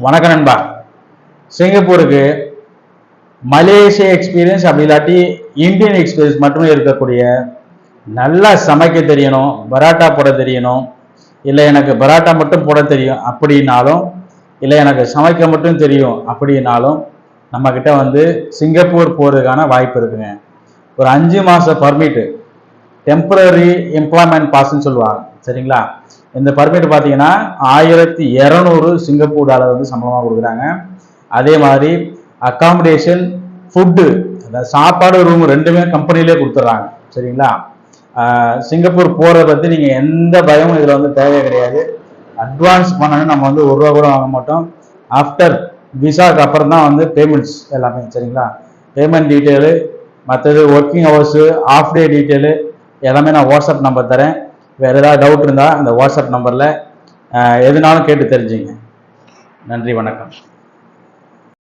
வணக்கம் நண்பா. சிங்கப்பூருக்கு மலேசிய எக்ஸ்பீரியன்ஸ் அப்படி இல்லாட்டி இந்தியன் எக்ஸ்பீரியன்ஸ் மட்டுமே இருக்கக்கூடிய நல்லா சமைக்க தெரியணும், பராட்டா போட தெரியணும், இல்லை எனக்கு பராட்டா மட்டும் போட தெரியும் அப்படின்னாலும், இல்லை எனக்கு சமைக்க மட்டும் தெரியும் அப்படின்னாலும் நம்மக்கிட்ட வந்து சிங்கப்பூர் போகிறதுக்கான வாய்ப்பு இருக்குங்க. ஒரு 5 மாத பர்மிட்டு, டெம்பரரி எம்ப்ளாய்மெண்ட் பாஸ்ன்னு சொல்லுவாங்க, சரிங்களா? இந்த பர்மிட் பார்த்தீங்கன்னா 1200 சிங்கப்பூர் டாலர் வந்து சம்பளமாக கொடுக்குறாங்க. அதே மாதிரி அக்காமடேஷன், ஃபுட்டு, அதாவது சாப்பாடு, ரூம் ரெண்டுமே கம்பெனிலே கொடுத்துட்றாங்க, சரிங்களா? சிங்கப்பூர் போகிறத பற்றி நீங்கள் எந்த பயமும் இதில் வந்து தேவை கிடையாது. அட்வான்ஸ் பண்ணணும், நம்ம வந்து ₹1 கூட வாங்க மாட்டோம். ஆஃப்டர் விசாக்கு அப்புறம் தான் வந்து பேமெண்ட்ஸ் எல்லாமே, சரிங்களா? பேமெண்ட் டீட்டெயிலு, மற்றது working hours, off day detail எல்லாமே நான் வாட்ஸ்அப் நம்பர் தரேன். வேறு ஏதாவது டவுட் இருந்தால் அந்த வாட்ஸ்அப் நம்பரில் எதுனாலும் கேட்டு தெரிஞ்சுங்க. நன்றி, வணக்கம்.